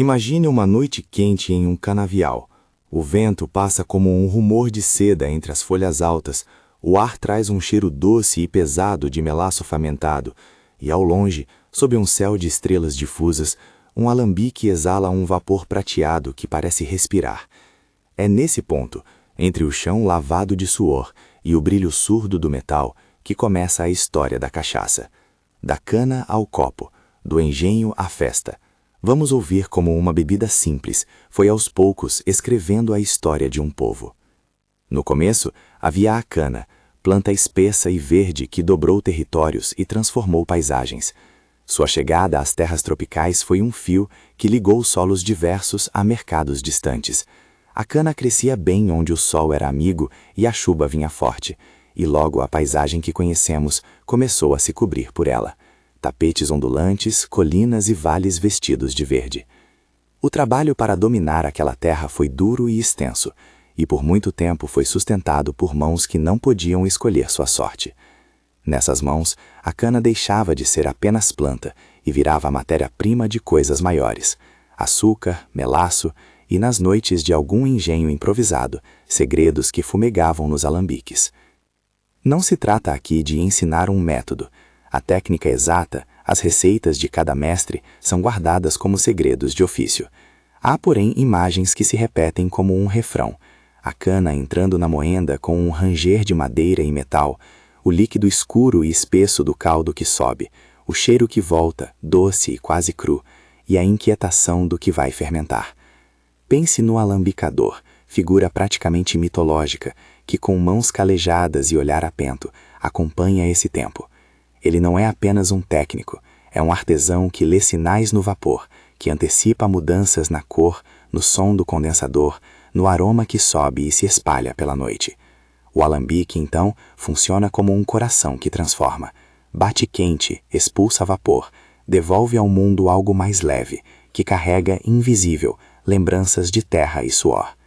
Imagine uma noite quente em um canavial. O vento passa como um rumor de seda entre as folhas altas, o ar traz um cheiro doce e pesado de melaço fermentado, e ao longe, sob um céu de estrelas difusas, um alambique exala um vapor prateado que parece respirar. É nesse ponto, entre o chão lavado de suor e o brilho surdo do metal, que começa a história da cachaça. Da cana ao copo, do engenho à festa. Vamos ouvir como uma bebida simples foi aos poucos escrevendo a história de um povo. No começo, havia a cana, planta espessa e verde que dobrou territórios e transformou paisagens. Sua chegada às terras tropicais foi um fio que ligou solos diversos a mercados distantes. A cana crescia bem onde o sol era amigo e a chuva vinha forte, e logo a paisagem que conhecemos começou a se cobrir por ela. Tapetes ondulantes, colinas e vales vestidos de verde. O trabalho para dominar aquela terra foi duro e extenso, e por muito tempo foi sustentado por mãos que não podiam escolher sua sorte. Nessas mãos, a cana deixava de ser apenas planta e virava a matéria-prima de coisas maiores: açúcar, melaço e, nas noites de algum engenho improvisado, segredos que fumegavam nos alambiques. Não se trata aqui de ensinar um método. A técnica exata, as receitas de cada mestre são guardadas como segredos de ofício. Há, porém, imagens que se repetem como um refrão. A cana entrando na moenda com um ranger de madeira e metal, o líquido escuro e espesso do caldo que sobe, o cheiro que volta, doce e quase cru, e a inquietação do que vai fermentar. Pense no alambicador, figura praticamente mitológica, que com mãos calejadas e olhar atento, acompanha esse tempo. Ele não é apenas um técnico, é um artesão que lê sinais no vapor, que antecipa mudanças na cor, no som do condensador, no aroma que sobe e se espalha pela noite. O alambique, então, funciona como um coração que transforma. Bate quente, expulsa vapor, devolve ao mundo algo mais leve, que carrega, invisível, lembranças de terra e suor.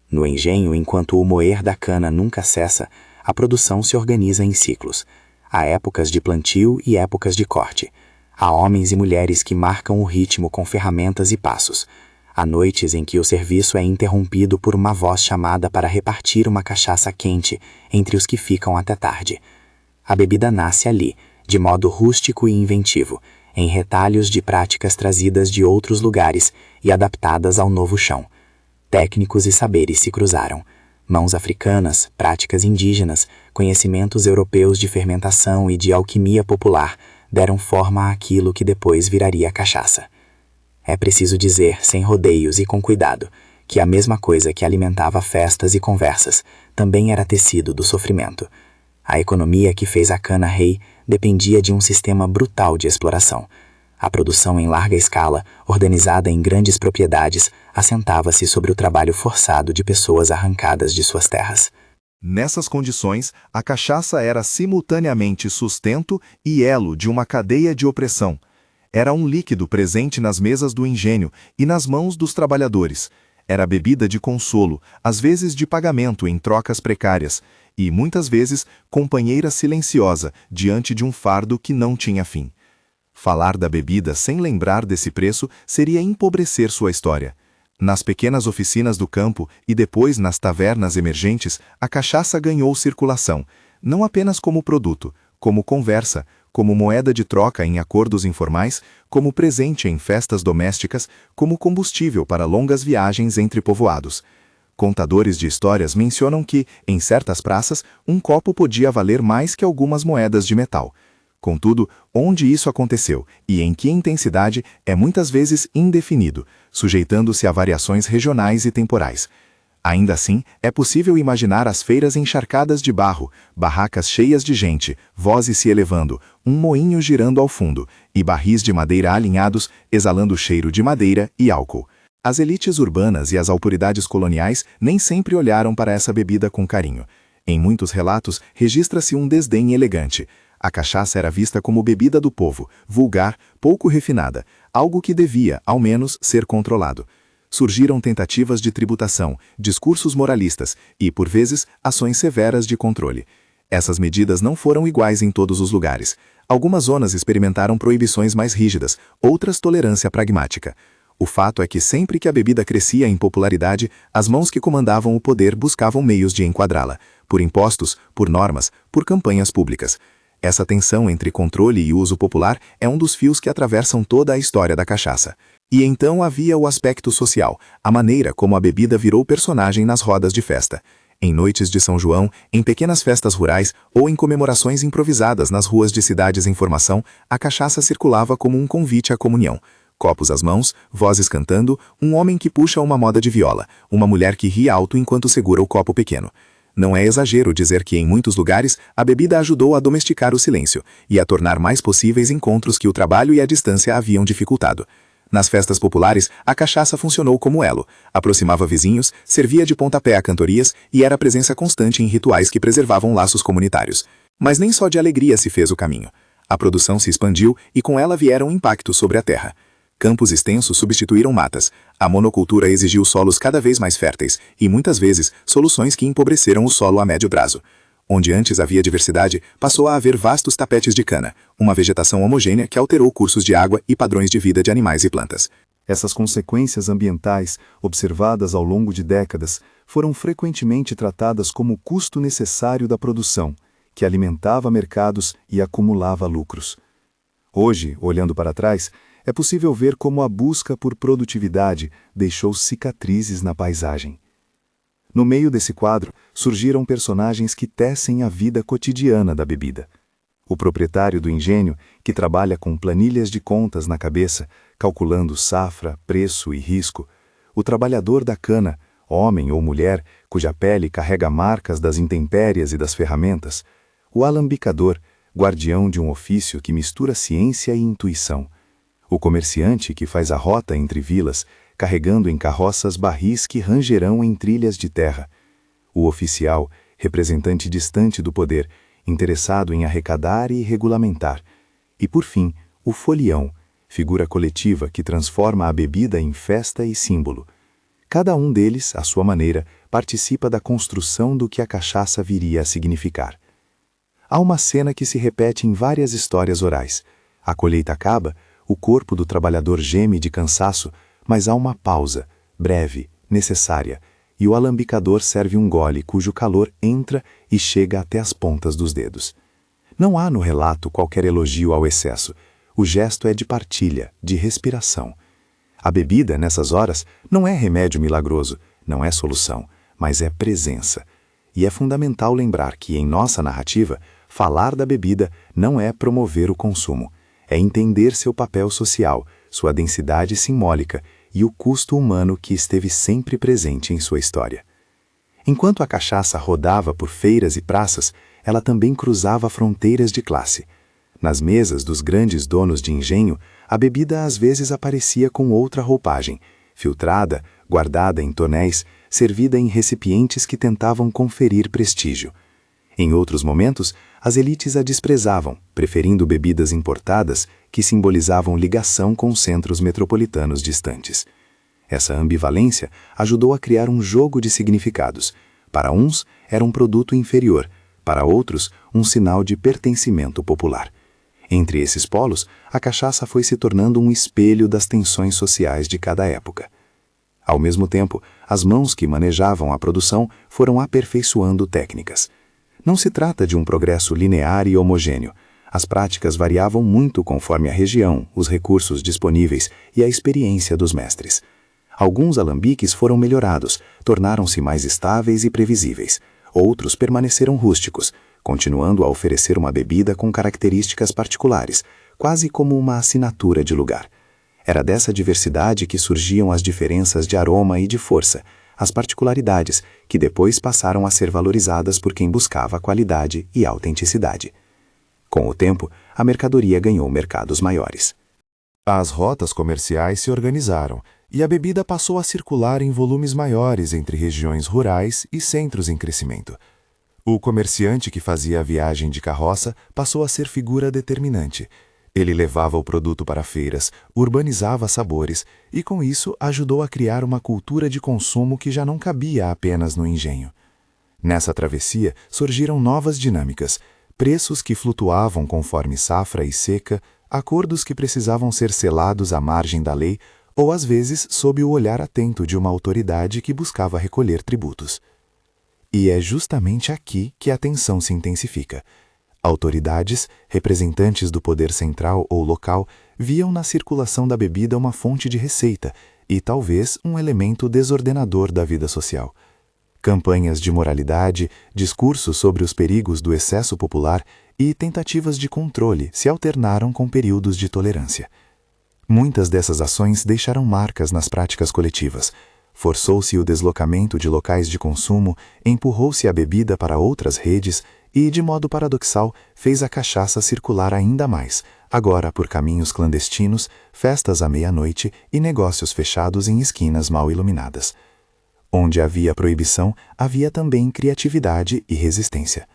No engenho, enquanto o moer da cana nunca cessa, a produção se organiza em ciclos. Há épocas de plantio e épocas de corte. Há homens e mulheres que marcam o ritmo com ferramentas e passos. Há noites em que o serviço é interrompido por uma voz chamada para repartir uma cachaça quente entre os que ficam até tarde. A bebida nasce ali, de modo rústico e inventivo, em retalhos de práticas trazidas de outros lugares e adaptadas ao novo chão. Técnicos e saberes se cruzaram. Mãos africanas, práticas indígenas, conhecimentos europeus de fermentação e de alquimia popular deram forma àquilo que depois viraria a cachaça. É preciso dizer, sem rodeios e com cuidado, que a mesma coisa que alimentava festas e conversas também era tecido do sofrimento. A economia que fez a cana rei dependia de um sistema brutal de exploração. A produção em larga escala, organizada em grandes propriedades, assentava-se sobre o trabalho forçado de pessoas arrancadas de suas terras. Nessas condições, a cachaça era simultaneamente sustento e elo de uma cadeia de opressão. Era um líquido presente nas mesas do engenho e nas mãos dos trabalhadores. Era bebida de consolo, às vezes de pagamento em trocas precárias, e, muitas vezes, companheira silenciosa diante de um fardo que não tinha fim. Falar da bebida sem lembrar desse preço seria empobrecer sua história. Nas pequenas oficinas do campo e depois nas tavernas emergentes, a cachaça ganhou circulação, não apenas como produto, como conversa, como moeda de troca em acordos informais, como presente em festas domésticas, como combustível para longas viagens entre povoados. Contadores de histórias mencionam que, em certas praças, um copo podia valer mais que algumas moedas de metal. Contudo, onde isso aconteceu e em que intensidade é muitas vezes indefinido, sujeitando-se a variações regionais e temporais. Ainda assim, é possível imaginar as feiras encharcadas de barro, barracas cheias de gente, vozes se elevando, um moinho girando ao fundo, e barris de madeira alinhados, exalando cheiro de madeira e álcool. As elites urbanas e as autoridades coloniais nem sempre olharam para essa bebida com carinho. Em muitos relatos, registra-se um desdém elegante. A cachaça era vista como bebida do povo, vulgar, pouco refinada, algo que devia, ao menos, ser controlado. Surgiram tentativas de tributação, discursos moralistas e, por vezes, ações severas de controle. Essas medidas não foram iguais em todos os lugares. Algumas zonas experimentaram proibições mais rígidas, outras tolerância pragmática. O fato é que sempre que a bebida crescia em popularidade, as mãos que comandavam o poder buscavam meios de enquadrá-la, por impostos, por normas, por campanhas públicas. Essa tensão entre controle e uso popular é um dos fios que atravessam toda a história da cachaça. E então havia o aspecto social, a maneira como a bebida virou personagem nas rodas de festa. Em noites de São João, em pequenas festas rurais ou em comemorações improvisadas nas ruas de cidades em formação, a cachaça circulava como um convite à comunhão. Copos às mãos, vozes cantando, um homem que puxa uma moda de viola, uma mulher que ri alto enquanto segura o copo pequeno. Não é exagero dizer que, em muitos lugares, a bebida ajudou a domesticar o silêncio e a tornar mais possíveis encontros que o trabalho e a distância haviam dificultado. Nas festas populares, a cachaça funcionou como elo, aproximava vizinhos, servia de pontapé a cantorias e era presença constante em rituais que preservavam laços comunitários. Mas nem só de alegria se fez o caminho. A produção se expandiu e com ela vieram impactos sobre a terra. Campos extensos substituíram matas, a monocultura exigiu solos cada vez mais férteis e, muitas vezes, soluções que empobreceram o solo a médio prazo. Onde antes havia diversidade, passou a haver vastos tapetes de cana, uma vegetação homogênea que alterou cursos de água e padrões de vida de animais e plantas. Essas consequências ambientais, observadas ao longo de décadas, foram frequentemente tratadas como o custo necessário da produção, que alimentava mercados e acumulava lucros. Hoje, olhando para trás, é possível ver como a busca por produtividade deixou cicatrizes na paisagem. No meio desse quadro, surgiram personagens que tecem a vida cotidiana da bebida. O proprietário do engenho, que trabalha com planilhas de contas na cabeça, calculando safra, preço e risco. O trabalhador da cana, homem ou mulher, cuja pele carrega marcas das intempéries e das ferramentas. O alambicador, guardião de um ofício que mistura ciência e intuição. O comerciante que faz a rota entre vilas, carregando em carroças barris que rangerão em trilhas de terra. O oficial, representante distante do poder, interessado em arrecadar e regulamentar. E, por fim, o folião, figura coletiva que transforma a bebida em festa e símbolo. Cada um deles, à sua maneira, participa da construção do que a cachaça viria a significar. Há uma cena que se repete em várias histórias orais. A colheita acaba, o corpo do trabalhador geme de cansaço, mas há uma pausa, breve, necessária, e o alambicador serve um gole cujo calor entra e chega até as pontas dos dedos. Não há no relato qualquer elogio ao excesso. O gesto é de partilha, de respiração. A bebida, nessas horas, não é remédio milagroso, não é solução, mas é presença. E é fundamental lembrar que, em nossa narrativa, falar da bebida não é promover o consumo, é entender seu papel social, sua densidade simbólica e o custo humano que esteve sempre presente em sua história. Enquanto a cachaça rodava por feiras e praças, ela também cruzava fronteiras de classe. Nas mesas dos grandes donos de engenho, a bebida às vezes aparecia com outra roupagem, filtrada, guardada em tonéis, servida em recipientes que tentavam conferir prestígio. Em outros momentos, as elites a desprezavam, preferindo bebidas importadas que simbolizavam ligação com centros metropolitanos distantes. Essa ambivalência ajudou a criar um jogo de significados. Para uns, era um produto inferior, para outros, um sinal de pertencimento popular. Entre esses polos, a cachaça foi se tornando um espelho das tensões sociais de cada época. Ao mesmo tempo, as mãos que manejavam a produção foram aperfeiçoando técnicas. Não se trata de um progresso linear e homogêneo. As práticas variavam muito conforme a região, os recursos disponíveis e a experiência dos mestres. Alguns alambiques foram melhorados, tornaram-se mais estáveis e previsíveis. Outros permaneceram rústicos, continuando a oferecer uma bebida com características particulares, quase como uma assinatura de lugar. Era dessa diversidade que surgiam as diferenças de aroma e de força, as particularidades, que depois passaram a ser valorizadas por quem buscava qualidade e autenticidade. Com o tempo, a mercadoria ganhou mercados maiores. As rotas comerciais se organizaram e a bebida passou a circular em volumes maiores entre regiões rurais e centros em crescimento. O comerciante que fazia a viagem de carroça passou a ser figura determinante. Ele levava o produto para feiras, urbanizava sabores e, com isso, ajudou a criar uma cultura de consumo que já não cabia apenas no engenho. Nessa travessia surgiram novas dinâmicas, preços que flutuavam conforme safra e seca, acordos que precisavam ser selados à margem da lei ou às vezes sob o olhar atento de uma autoridade que buscava recolher tributos. E é justamente aqui que a tensão se intensifica. Autoridades, representantes do poder central ou local, viam na circulação da bebida uma fonte de receita e talvez um elemento desordenador da vida social. Campanhas de moralidade, discursos sobre os perigos do excesso popular e tentativas de controle se alternaram com períodos de tolerância. Muitas dessas ações deixaram marcas nas práticas coletivas. Forçou-se o deslocamento de locais de consumo, empurrou-se a bebida para outras redes e, de modo paradoxal, fez a cachaça circular ainda mais, agora por caminhos clandestinos, festas à meia-noite e negócios fechados em esquinas mal iluminadas. Onde havia proibição, havia também criatividade e resistência.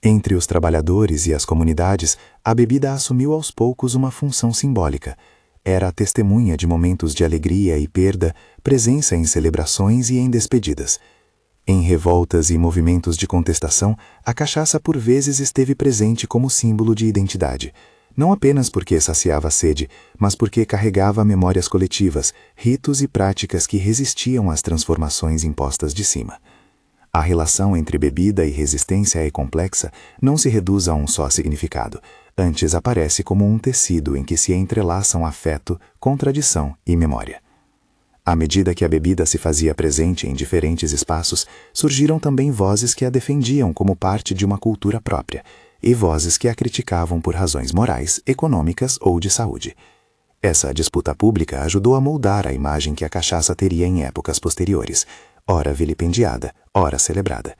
Entre os trabalhadores e as comunidades, a bebida assumiu aos poucos uma função simbólica. Era a testemunha de momentos de alegria e perda, presença em celebrações e em despedidas. Em revoltas e movimentos de contestação, a cachaça por vezes esteve presente como símbolo de identidade. Não apenas porque saciava a sede, mas porque carregava memórias coletivas, ritos e práticas que resistiam às transformações impostas de cima. A relação entre bebida e resistência é complexa, não se reduz a um só significado. Antes aparece como um tecido em que se entrelaçam afeto, contradição e memória. À medida que a bebida se fazia presente em diferentes espaços, surgiram também vozes que a defendiam como parte de uma cultura própria, e vozes que a criticavam por razões morais, econômicas ou de saúde. Essa disputa pública ajudou a moldar a imagem que a cachaça teria em épocas posteriores, ora vilipendiada, ora celebrada.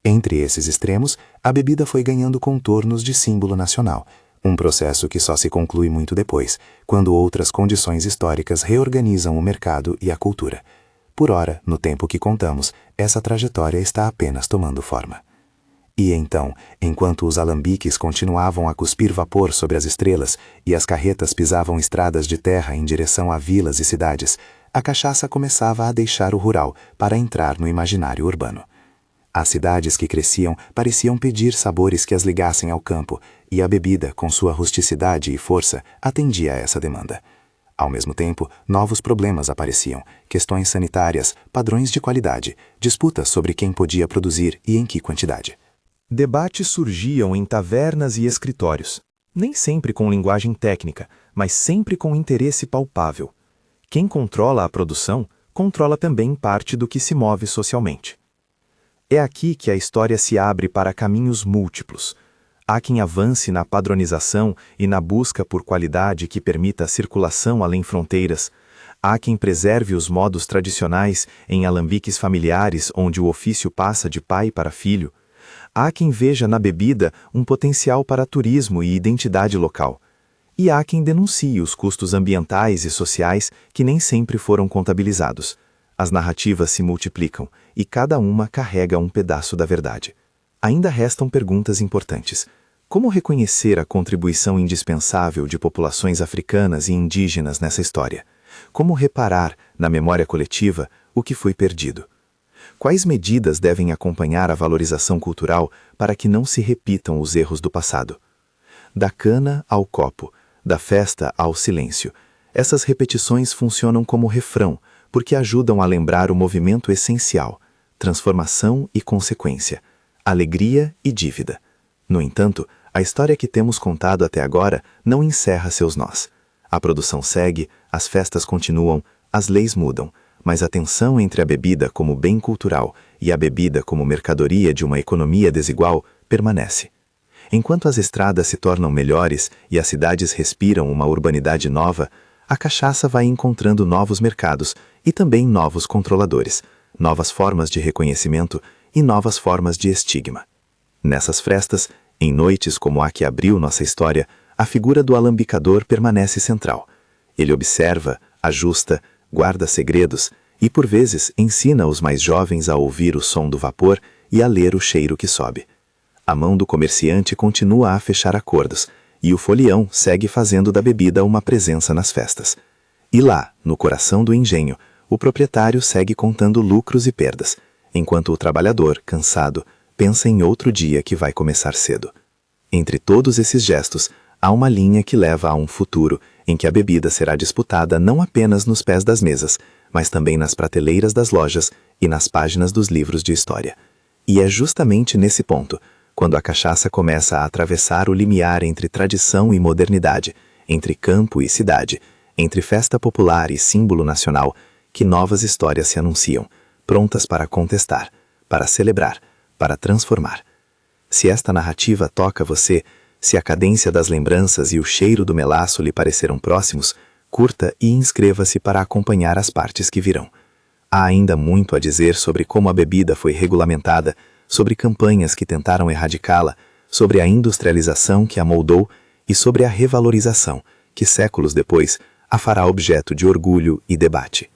Entre esses extremos, a bebida foi ganhando contornos de símbolo nacional, um processo que só se conclui muito depois, quando outras condições históricas reorganizam o mercado e a cultura. Por ora, no tempo que contamos, essa trajetória está apenas tomando forma. E então, enquanto os alambiques continuavam a cuspir vapor sobre as estrelas e as carretas pisavam estradas de terra em direção a vilas e cidades, a cachaça começava a deixar o rural para entrar no imaginário urbano. As cidades que cresciam pareciam pedir sabores que as ligassem ao campo, e a bebida, com sua rusticidade e força, atendia a essa demanda. Ao mesmo tempo, novos problemas apareciam, questões sanitárias, padrões de qualidade, disputas sobre quem podia produzir e em que quantidade. Debates surgiam em tavernas e escritórios, nem sempre com linguagem técnica, mas sempre com interesse palpável. Quem controla a produção, controla também parte do que se move socialmente. É aqui que a história se abre para caminhos múltiplos. Há quem avance na padronização e na busca por qualidade que permita a circulação além fronteiras. Há quem preserve os modos tradicionais em alambiques familiares onde o ofício passa de pai para filho. Há quem veja na bebida um potencial para turismo e identidade local. E há quem denuncie os custos ambientais e sociais que nem sempre foram contabilizados. As narrativas se multiplicam e cada uma carrega um pedaço da verdade. Ainda restam perguntas importantes. Como reconhecer a contribuição indispensável de populações africanas e indígenas nessa história? Como reparar, na memória coletiva, o que foi perdido? Quais medidas devem acompanhar a valorização cultural para que não se repitam os erros do passado? Da cana ao copo, da festa ao silêncio. Essas repetições funcionam como refrão, porque ajudam a lembrar o movimento essencial, transformação e consequência, alegria e dívida. No entanto, a história que temos contado até agora não encerra seus nós. A produção segue, as festas continuam, as leis mudam, mas a tensão entre a bebida como bem cultural e a bebida como mercadoria de uma economia desigual permanece. Enquanto as estradas se tornam melhores e as cidades respiram uma urbanidade nova, a cachaça vai encontrando novos mercados e também novos controladores, novas formas de reconhecimento e novas formas de estigma. Nessas festas, em noites como a que abriu nossa história, a figura do alambicador permanece central. Ele observa, ajusta, guarda segredos e, por vezes, ensina os mais jovens a ouvir o som do vapor e a ler o cheiro que sobe. A mão do comerciante continua a fechar acordos, e o folião segue fazendo da bebida uma presença nas festas. E lá, no coração do engenho, o proprietário segue contando lucros e perdas, enquanto o trabalhador, cansado, pensa em outro dia que vai começar cedo. Entre todos esses gestos, há uma linha que leva a um futuro em que a bebida será disputada não apenas nos pés das mesas, mas também nas prateleiras das lojas e nas páginas dos livros de história. E é justamente nesse ponto, quando a cachaça começa a atravessar o limiar entre tradição e modernidade, entre campo e cidade, entre festa popular e símbolo nacional, que novas histórias se anunciam, prontas para contestar, para celebrar, para transformar. Se esta narrativa toca você, se a cadência das lembranças e o cheiro do melaço lhe pareceram próximos, curta e inscreva-se para acompanhar as partes que virão. Há ainda muito a dizer sobre como a bebida foi regulamentada, sobre campanhas que tentaram erradicá-la, sobre a industrialização que a moldou e sobre a revalorização, que séculos depois a fará objeto de orgulho e debate.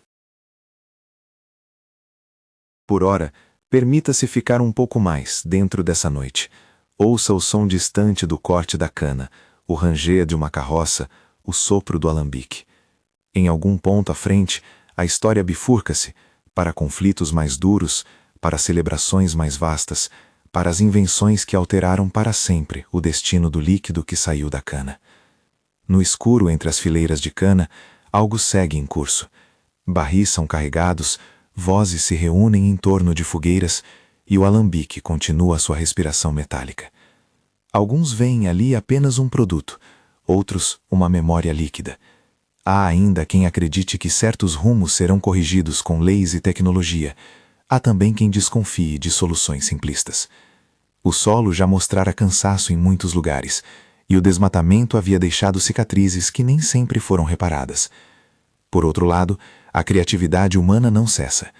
Por ora, permita-se ficar um pouco mais dentro dessa noite. Ouça o som distante do corte da cana, o ranger de uma carroça, o sopro do alambique. Em algum ponto à frente, a história bifurca-se para conflitos mais duros, para celebrações mais vastas, para as invenções que alteraram para sempre o destino do líquido que saiu da cana. No escuro entre as fileiras de cana, algo segue em curso. Barris são carregados, vozes se reúnem em torno de fogueiras e o alambique continua sua respiração metálica. Alguns veem ali apenas um produto, outros uma memória líquida. Há ainda quem acredite que certos rumos serão corrigidos com leis e tecnologia. Há também quem desconfie de soluções simplistas. O solo já mostrara cansaço em muitos lugares, e o desmatamento havia deixado cicatrizes que nem sempre foram reparadas. Por outro lado, a criatividade humana não cessa.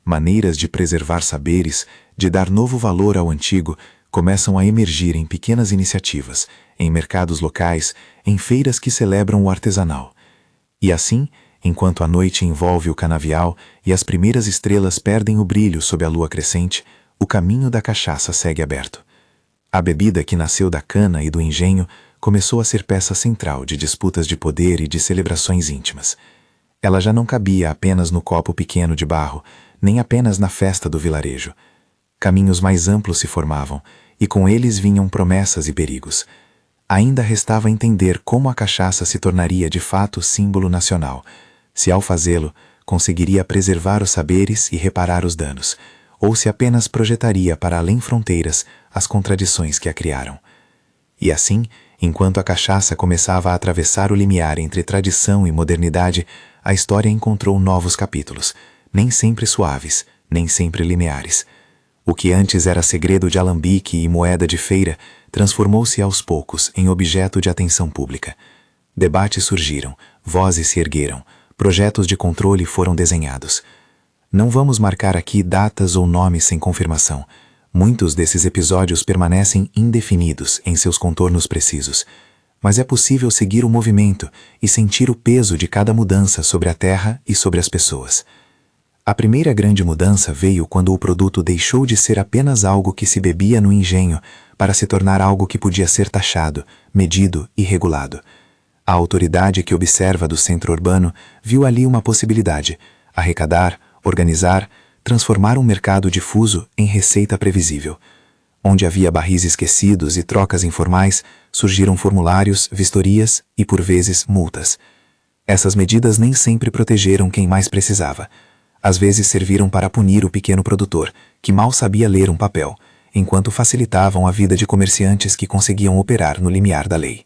Maneiras de preservar saberes, de dar novo valor ao antigo, começam a emergir em pequenas iniciativas, em mercados locais, em feiras que celebram o artesanal. E assim, enquanto a noite envolve o canavial e as primeiras estrelas perdem o brilho sob a lua crescente, o caminho da cachaça segue aberto. A bebida que nasceu da cana e do engenho começou a ser peça central de disputas de poder e de celebrações íntimas. Ela já não cabia apenas no copo pequeno de barro, nem apenas na festa do vilarejo. Caminhos mais amplos se formavam, e com eles vinham promessas e perigos. Ainda restava entender como a cachaça se tornaria de fato símbolo nacional, se ao fazê-lo conseguiria preservar os saberes e reparar os danos, ou se apenas projetaria para além fronteiras as contradições que a criaram. E assim, enquanto a cachaça começava a atravessar o limiar entre tradição e modernidade, a história encontrou novos capítulos, nem sempre suaves, nem sempre lineares. O que antes era segredo de alambique e moeda de feira transformou-se aos poucos em objeto de atenção pública. Debates surgiram, vozes se ergueram, projetos de controle foram desenhados. Não vamos marcar aqui datas ou nomes sem confirmação. Muitos desses episódios permanecem indefinidos em seus contornos precisos, mas é possível seguir o movimento e sentir o peso de cada mudança sobre a terra e sobre as pessoas. A primeira grande mudança veio quando o produto deixou de ser apenas algo que se bebia no engenho para se tornar algo que podia ser taxado, medido e regulado. A autoridade que observa do centro urbano viu ali uma possibilidade: arrecadar, organizar, transformar um mercado difuso em receita previsível. Onde havia barris esquecidos e trocas informais, surgiram formulários, vistorias e, por vezes, multas. Essas medidas nem sempre protegeram quem mais precisava. Às vezes serviram para punir o pequeno produtor, que mal sabia ler um papel, enquanto facilitavam a vida de comerciantes que conseguiam operar no limiar da lei.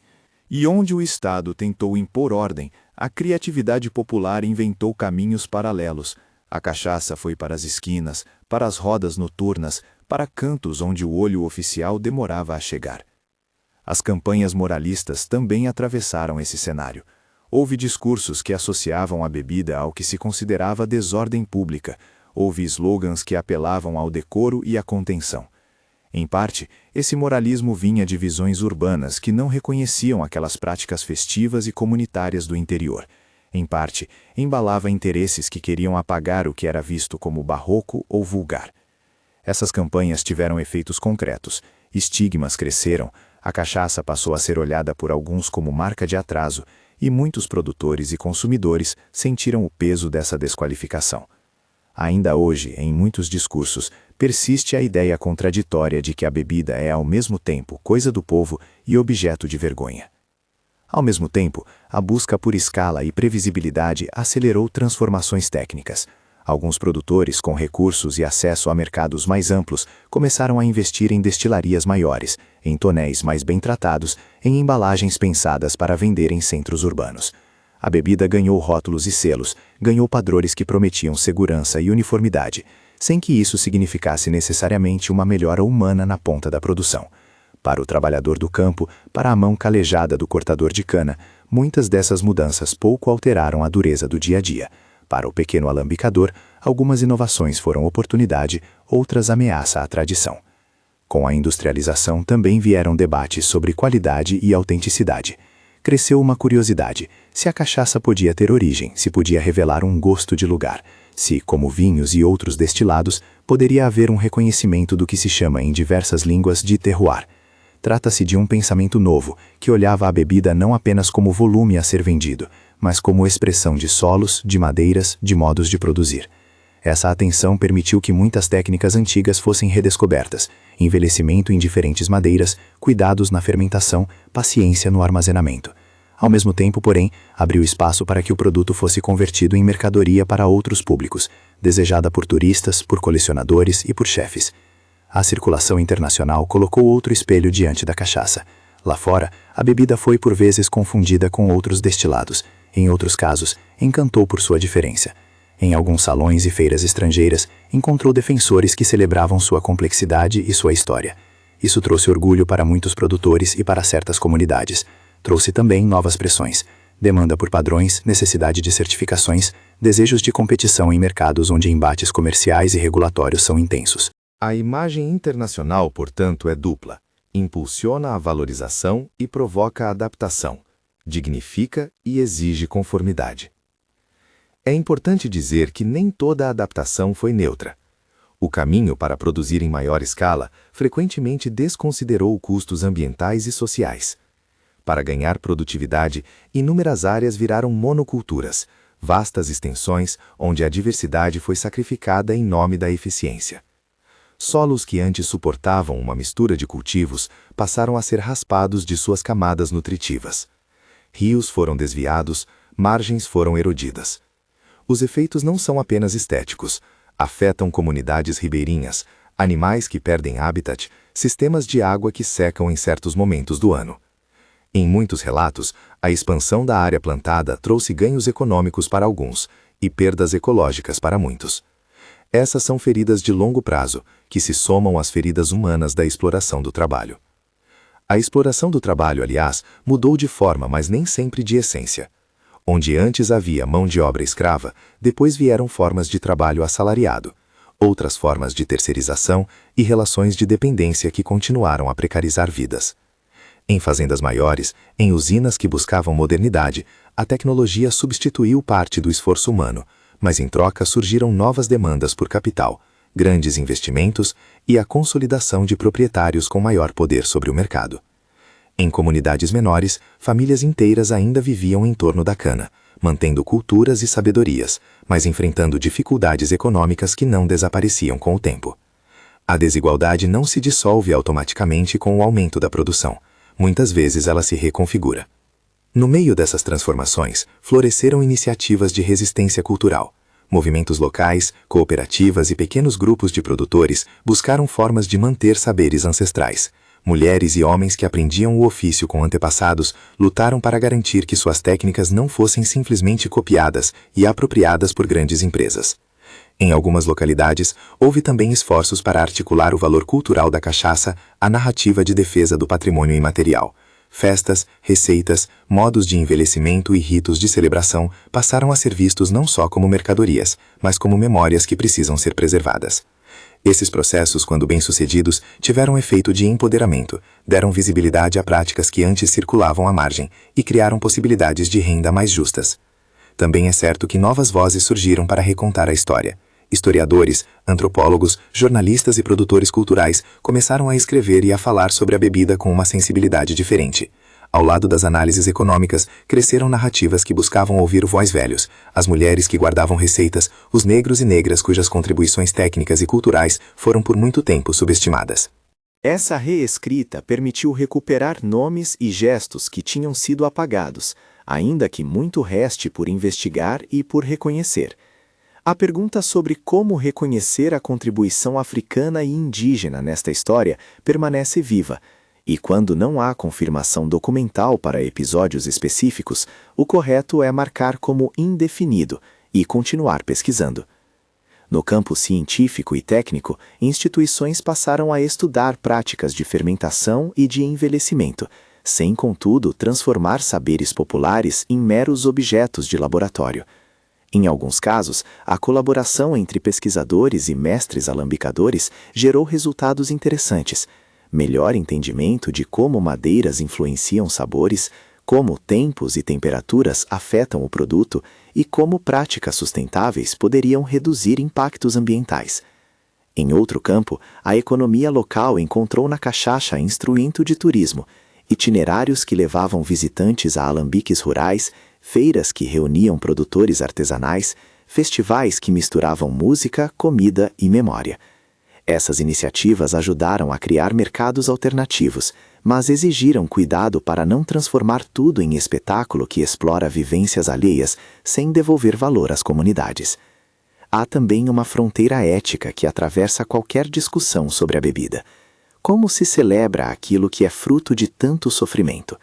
E onde o Estado tentou impor ordem, a criatividade popular inventou caminhos paralelos. A cachaça foi para as esquinas, para as rodas noturnas, para cantos onde o olho oficial demorava a chegar. As campanhas moralistas também atravessaram esse cenário. Houve discursos que associavam a bebida ao que se considerava desordem pública, houve slogans que apelavam ao decoro e à contenção. Em parte, esse moralismo vinha de visões urbanas que não reconheciam aquelas práticas festivas e comunitárias do interior. Em parte, embalava interesses que queriam apagar o que era visto como barroco ou vulgar. Essas campanhas tiveram efeitos concretos, estigmas cresceram, a cachaça passou a ser olhada por alguns como marca de atraso, e muitos produtores e consumidores sentiram o peso dessa desqualificação. Ainda hoje, em muitos discursos, persiste a ideia contraditória de que a bebida é ao mesmo tempo coisa do povo e objeto de vergonha. Ao mesmo tempo, a busca por escala e previsibilidade acelerou transformações técnicas. Alguns produtores, com recursos e acesso a mercados mais amplos, começaram a investir em destilarias maiores, em tonéis mais bem tratados, em embalagens pensadas para vender em centros urbanos. A bebida ganhou rótulos e selos, ganhou padrões que prometiam segurança e uniformidade, sem que isso significasse necessariamente uma melhora humana na ponta da produção. Para o trabalhador do campo, para a mão calejada do cortador de cana, muitas dessas mudanças pouco alteraram a dureza do dia a dia. Para o pequeno alambicador, algumas inovações foram oportunidade, outras ameaça à tradição. Com a industrialização também vieram debates sobre qualidade e autenticidade. Cresceu uma curiosidade: se a cachaça podia ter origem, se podia revelar um gosto de lugar, se, como vinhos e outros destilados, poderia haver um reconhecimento do que se chama em diversas línguas de terroir. Trata-se de um pensamento novo, que olhava a bebida não apenas como volume a ser vendido, mas como expressão de solos, de madeiras, de modos de produzir. Essa atenção permitiu que muitas técnicas antigas fossem redescobertas: envelhecimento em diferentes madeiras, cuidados na fermentação, paciência no armazenamento. Ao mesmo tempo, porém, abriu espaço para que o produto fosse convertido em mercadoria para outros públicos, desejada por turistas, por colecionadores e por chefes. A circulação internacional colocou outro espelho diante da cachaça. Lá fora, a bebida foi por vezes confundida com outros destilados. Em outros casos, encantou por sua diferença. Em alguns salões e feiras estrangeiras, encontrou defensores que celebravam sua complexidade e sua história. Isso trouxe orgulho para muitos produtores e para certas comunidades. Trouxe também novas pressões: demanda por padrões, necessidade de certificações, desejos de competição em mercados onde embates comerciais e regulatórios são intensos. A imagem internacional, portanto, é dupla. Impulsiona a valorização e provoca a adaptação. Dignifica e exige conformidade. É importante dizer que nem toda a adaptação foi neutra. O caminho para produzir em maior escala frequentemente desconsiderou custos ambientais e sociais. Para ganhar produtividade, inúmeras áreas viraram monoculturas, vastas extensões onde a diversidade foi sacrificada em nome da eficiência. Solos que antes suportavam uma mistura de cultivos passaram a ser raspados de suas camadas nutritivas. Rios foram desviados, margens foram erodidas. Os efeitos não são apenas estéticos. Afetam comunidades ribeirinhas, animais que perdem habitat, sistemas de água que secam em certos momentos do ano. Em muitos relatos, a expansão da área plantada trouxe ganhos econômicos para alguns e perdas ecológicas para muitos. Essas são feridas de longo prazo, que se somam às feridas humanas da exploração do trabalho. A exploração do trabalho, aliás, mudou de forma, mas nem sempre de essência. Onde antes havia mão de obra escrava, depois vieram formas de trabalho assalariado, outras formas de terceirização e relações de dependência que continuaram a precarizar vidas. Em fazendas maiores, em usinas que buscavam modernidade, a tecnologia substituiu parte do esforço humano, mas em troca surgiram novas demandas por capital, grandes investimentos e a consolidação de proprietários com maior poder sobre o mercado. Em comunidades menores, famílias inteiras ainda viviam em torno da cana, mantendo culturas e sabedorias, mas enfrentando dificuldades econômicas que não desapareciam com o tempo. A desigualdade não se dissolve automaticamente com o aumento da produção. Muitas vezes ela se reconfigura. No meio dessas transformações, floresceram iniciativas de resistência cultural. Movimentos locais, cooperativas e pequenos grupos de produtores buscaram formas de manter saberes ancestrais. Mulheres e homens que aprendiam o ofício com antepassados lutaram para garantir que suas técnicas não fossem simplesmente copiadas e apropriadas por grandes empresas. Em algumas localidades, houve também esforços para articular o valor cultural da cachaça à narrativa de defesa do patrimônio imaterial. Festas, receitas, modos de envelhecimento e ritos de celebração passaram a ser vistos não só como mercadorias, mas como memórias que precisam ser preservadas. Esses processos, quando bem-sucedidos, tiveram efeito de empoderamento, deram visibilidade a práticas que antes circulavam à margem e criaram possibilidades de renda mais justas. Também é certo que novas vozes surgiram para recontar a história. Historiadores, antropólogos, jornalistas e produtores culturais começaram a escrever e a falar sobre a bebida com uma sensibilidade diferente. Ao lado das análises econômicas, cresceram narrativas que buscavam ouvir voz velhos, as mulheres que guardavam receitas, os negros e negras cujas contribuições técnicas e culturais foram por muito tempo subestimadas. Essa reescrita permitiu recuperar nomes e gestos que tinham sido apagados, ainda que muito reste por investigar e por reconhecer. A pergunta sobre como reconhecer a contribuição africana e indígena nesta história permanece viva, e quando não há confirmação documental para episódios específicos, o correto é marcar como indefinido e continuar pesquisando. No campo científico e técnico, instituições passaram a estudar práticas de fermentação e de envelhecimento, sem, contudo, transformar saberes populares em meros objetos de laboratório. Em alguns casos, a colaboração entre pesquisadores e mestres alambicadores gerou resultados interessantes: melhor entendimento de como madeiras influenciam sabores, como tempos e temperaturas afetam o produto e como práticas sustentáveis poderiam reduzir impactos ambientais. Em outro campo, a economia local encontrou na cachaça instrumento de turismo, itinerários que levavam visitantes a alambiques rurais, feiras que reuniam produtores artesanais, festivais que misturavam música, comida e memória. Essas iniciativas ajudaram a criar mercados alternativos, mas exigiram cuidado para não transformar tudo em espetáculo que explora vivências alheias sem devolver valor às comunidades. Há também uma fronteira ética que atravessa qualquer discussão sobre a bebida. Como se celebra aquilo que é fruto de tanto sofrimento?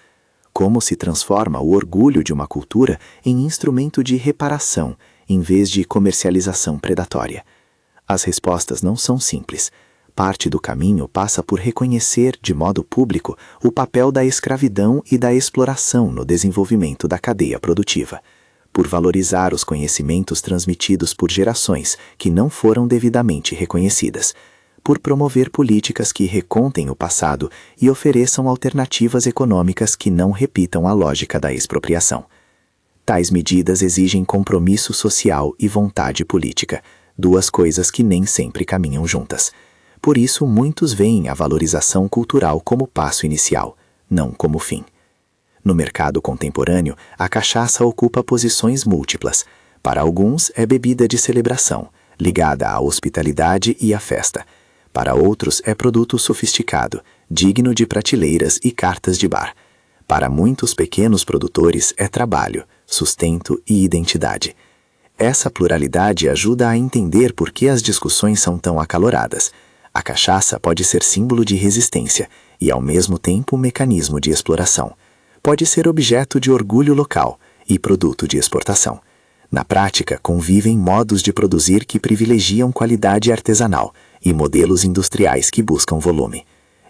Como se transforma o orgulho de uma cultura em instrumento de reparação, em vez de comercialização predatória? As respostas não são simples. Parte do caminho passa por reconhecer, de modo público, o papel da escravidão e da exploração no desenvolvimento da cadeia produtiva, por valorizar os conhecimentos transmitidos por gerações que não foram devidamente reconhecidas, por promover políticas que recontem o passado e ofereçam alternativas econômicas que não repitam a lógica da expropriação. Tais medidas exigem compromisso social e vontade política, duas coisas que nem sempre caminham juntas. Por isso, muitos veem a valorização cultural como passo inicial, não como fim. No mercado contemporâneo, a cachaça ocupa posições múltiplas. Para alguns, é bebida de celebração, ligada à hospitalidade e à festa. Para outros, é produto sofisticado, digno de prateleiras e cartas de bar. Para muitos pequenos produtores, é trabalho, sustento e identidade. Essa pluralidade ajuda a entender por que as discussões são tão acaloradas. A cachaça pode ser símbolo de resistência e, ao mesmo tempo, mecanismo de exploração. Pode ser objeto de orgulho local e produto de exportação. Na prática, convivem modos de produzir que privilegiam qualidade artesanal e modelos industriais que buscam volume.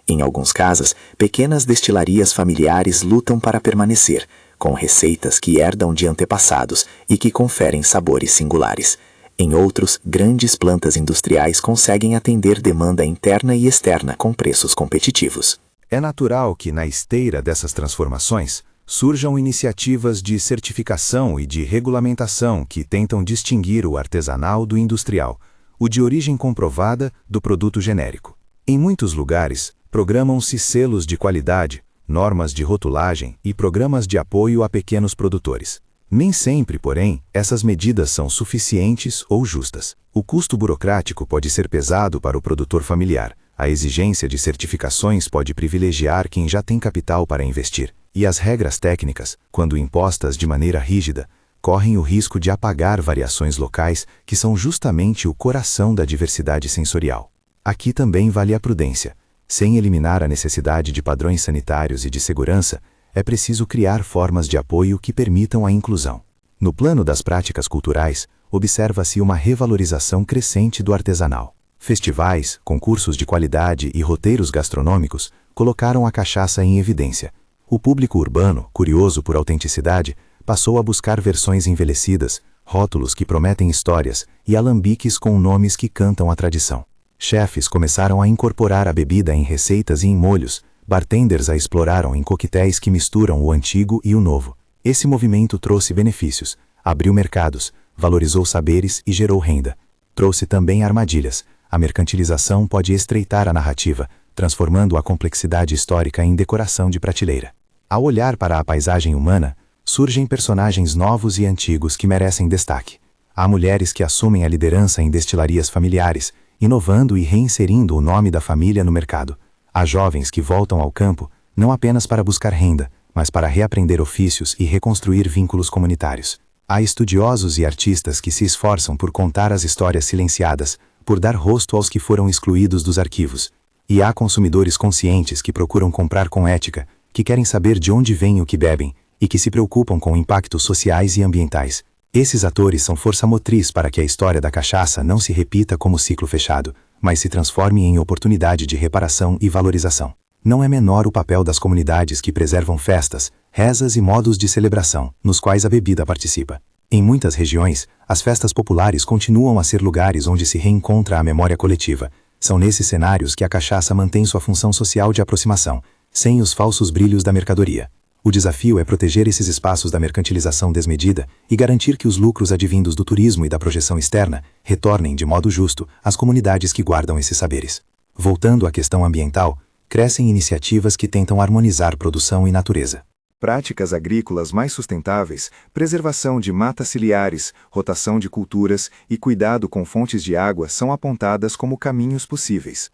Em alguns casos, pequenas destilarias familiares lutam para permanecer, com receitas que herdam de antepassados e que conferem sabores singulares. Em outros, grandes plantas industriais conseguem atender demanda interna e externa com preços competitivos. É natural que, na esteira dessas transformações, surjam iniciativas de certificação e de regulamentação que tentam distinguir o artesanal do industrial, o de origem comprovada do produto genérico. Em muitos lugares, programam-se selos de qualidade, normas de rotulagem e programas de apoio a pequenos produtores. Nem sempre, porém, essas medidas são suficientes ou justas. O custo burocrático pode ser pesado para o produtor familiar, a exigência de certificações pode privilegiar quem já tem capital para investir, e as regras técnicas, quando impostas de maneira rígida, correm o risco de apagar variações locais que são justamente o coração da diversidade sensorial. Aqui também vale a prudência. Sem eliminar a necessidade de padrões sanitários e de segurança, é preciso criar formas de apoio que permitam a inclusão. No plano das práticas culturais, observa-se uma revalorização crescente do artesanal. Festivais, concursos de qualidade e roteiros gastronômicos colocaram a cachaça em evidência. O público urbano, curioso por autenticidade, passou a buscar versões envelhecidas, rótulos que prometem histórias e alambiques com nomes que cantam a tradição. Chefes começaram a incorporar a bebida em receitas e em molhos, bartenders a exploraram em coquetéis que misturam o antigo e o novo. Esse movimento trouxe benefícios, abriu mercados, valorizou saberes e gerou renda. Trouxe também armadilhas. A mercantilização pode estreitar a narrativa, transformando a complexidade histórica em decoração de prateleira. Ao olhar para a paisagem humana, surgem personagens novos e antigos que merecem destaque. Há mulheres que assumem a liderança em destilarias familiares, inovando e reinserindo o nome da família no mercado. Há jovens que voltam ao campo, não apenas para buscar renda, mas para reaprender ofícios e reconstruir vínculos comunitários. Há estudiosos e artistas que se esforçam por contar as histórias silenciadas, por dar rosto aos que foram excluídos dos arquivos. E há consumidores conscientes que procuram comprar com ética, que querem saber de onde vem o que bebem e que se preocupam com impactos sociais e ambientais. Esses atores são força motriz para que a história da cachaça não se repita como ciclo fechado, mas se transforme em oportunidade de reparação e valorização. Não é menor o papel das comunidades que preservam festas, rezas e modos de celebração, nos quais a bebida participa. Em muitas regiões, as festas populares continuam a ser lugares onde se reencontra a memória coletiva. São nesses cenários que a cachaça mantém sua função social de aproximação, sem os falsos brilhos da mercadoria. O desafio é proteger esses espaços da mercantilização desmedida e garantir que os lucros advindos do turismo e da projeção externa retornem de modo justo às comunidades que guardam esses saberes. Voltando à questão ambiental, crescem iniciativas que tentam harmonizar produção e natureza. Práticas agrícolas mais sustentáveis, preservação de matas ciliares, rotação de culturas e cuidado com fontes de água são apontadas como caminhos possíveis.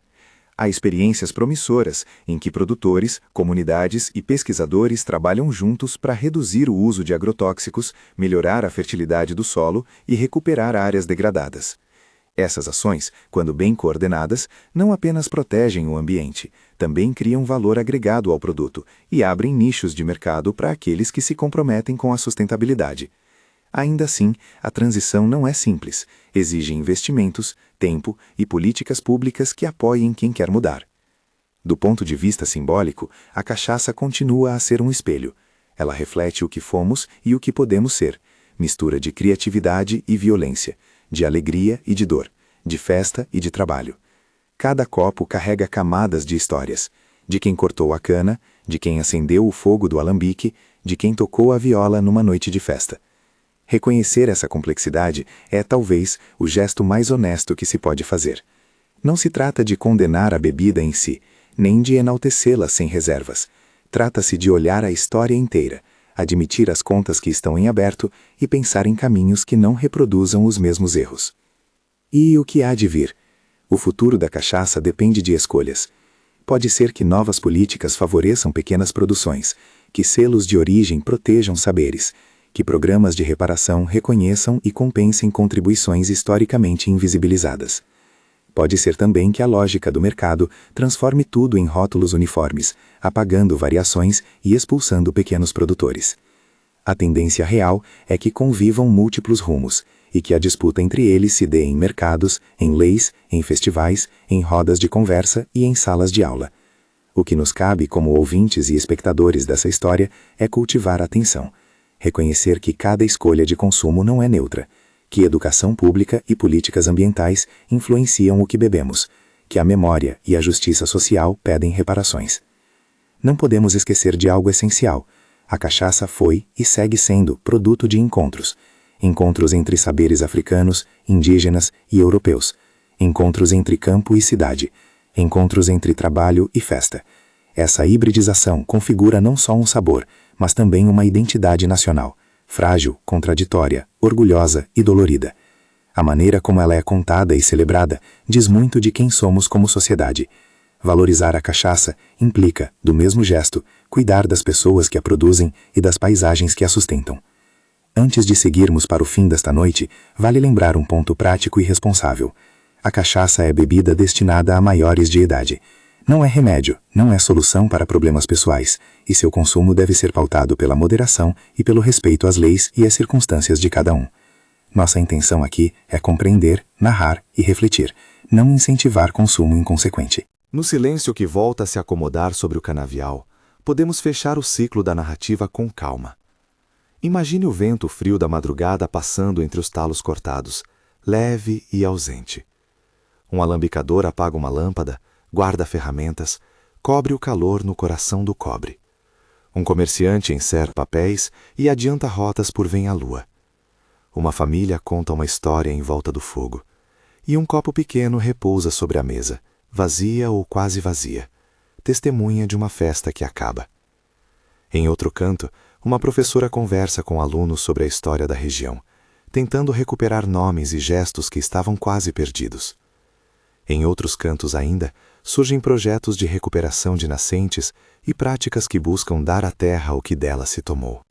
Há experiências promissoras em que produtores, comunidades e pesquisadores trabalham juntos para reduzir o uso de agrotóxicos, melhorar a fertilidade do solo e recuperar áreas degradadas. Essas ações, quando bem coordenadas, não apenas protegem o ambiente, também criam valor agregado ao produto e abrem nichos de mercado para aqueles que se comprometem com a sustentabilidade. Ainda assim, a transição não é simples, exige investimentos, tempo e políticas públicas que apoiem quem quer mudar. Do ponto de vista simbólico, a cachaça continua a ser um espelho. Ela reflete o que fomos e o que podemos ser, mistura de criatividade e violência, de alegria e de dor, de festa e de trabalho. Cada copo carrega camadas de histórias, de quem cortou a cana, de quem acendeu o fogo do alambique, de quem tocou a viola numa noite de festa. Reconhecer essa complexidade é, talvez, o gesto mais honesto que se pode fazer. Não se trata de condenar a bebida em si, nem de enaltecê-la sem reservas. Trata-se de olhar a história inteira, admitir as contas que estão em aberto e pensar em caminhos que não reproduzam os mesmos erros. E o que há de vir? O futuro da cachaça depende de escolhas. Pode ser que novas políticas favoreçam pequenas produções, que selos de origem protejam saberes, que programas de reparação reconheçam e compensem contribuições historicamente invisibilizadas. Pode ser também que a lógica do mercado transforme tudo em rótulos uniformes, apagando variações e expulsando pequenos produtores. A tendência real é que convivam múltiplos rumos, e que a disputa entre eles se dê em mercados, em leis, em festivais, em rodas de conversa e em salas de aula. O que nos cabe como ouvintes e espectadores dessa história é cultivar a atenção, reconhecer que cada escolha de consumo não é neutra, que educação pública e políticas ambientais influenciam o que bebemos, que a memória e a justiça social pedem reparações. Não podemos esquecer de algo essencial. A cachaça foi e segue sendo produto de encontros. Encontros entre saberes africanos, indígenas e europeus. Encontros entre campo e cidade. Encontros entre trabalho e festa. Essa hibridização configura não só um sabor, mas também uma identidade nacional, frágil, contraditória, orgulhosa e dolorida. A maneira como ela é contada e celebrada diz muito de quem somos como sociedade. Valorizar a cachaça implica, do mesmo gesto, cuidar das pessoas que a produzem e das paisagens que a sustentam. Antes de seguirmos para o fim desta noite, vale lembrar um ponto prático e responsável. A cachaça é bebida destinada a maiores de idade. Não é remédio, não é solução para problemas pessoais, e seu consumo deve ser pautado pela moderação e pelo respeito às leis e às circunstâncias de cada um. Nossa intenção aqui é compreender, narrar e refletir, não incentivar consumo inconsequente. No silêncio que volta a se acomodar sobre o canavial, podemos fechar o ciclo da narrativa com calma. Imagine o vento frio da madrugada passando entre os talos cortados, leve e ausente. Um alambicador apaga uma lâmpada, guarda ferramentas, cobre o calor no coração do cobre. Um comerciante encerra papéis e adianta rotas por vem-a-lua. Uma família conta uma história em volta do fogo, e um copo pequeno repousa sobre a mesa, vazia ou quase vazia, testemunha de uma festa que acaba. Em outro canto, uma professora conversa com alunos sobre a história da região, tentando recuperar nomes e gestos que estavam quase perdidos. Em outros cantos ainda, surgem projetos de recuperação de nascentes e práticas que buscam dar à terra o que dela se tomou.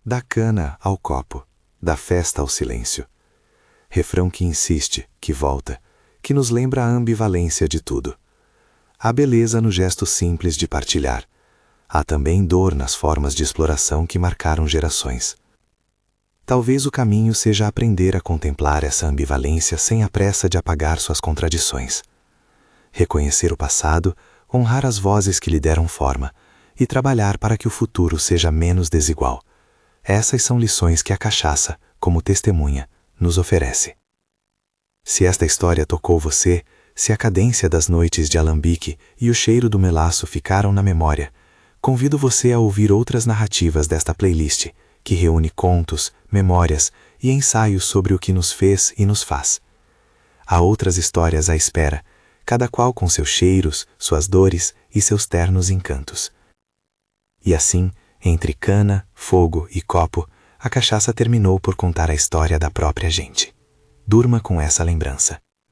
Da cana ao copo, da festa ao silêncio. Refrão que insiste, que volta, que nos lembra a ambivalência de tudo. Há beleza no gesto simples de partilhar. Há também dor nas formas de exploração que marcaram gerações. Talvez o caminho seja aprender a contemplar essa ambivalência sem a pressa de apagar suas contradições. Reconhecer o passado, honrar as vozes que lhe deram forma e trabalhar para que o futuro seja menos desigual. Essas são lições que a cachaça, como testemunha, nos oferece. Se esta história tocou você, se a cadência das noites de alambique e o cheiro do melaço ficaram na memória, convido você a ouvir outras narrativas desta playlist, que reúne contos, memórias e ensaios sobre o que nos fez e nos faz. Há outras histórias à espera, cada qual com seus cheiros, suas dores e seus ternos encantos. E assim, entre cana, fogo e copo, a cachaça terminou por contar a história da própria gente. Durma com essa lembrança.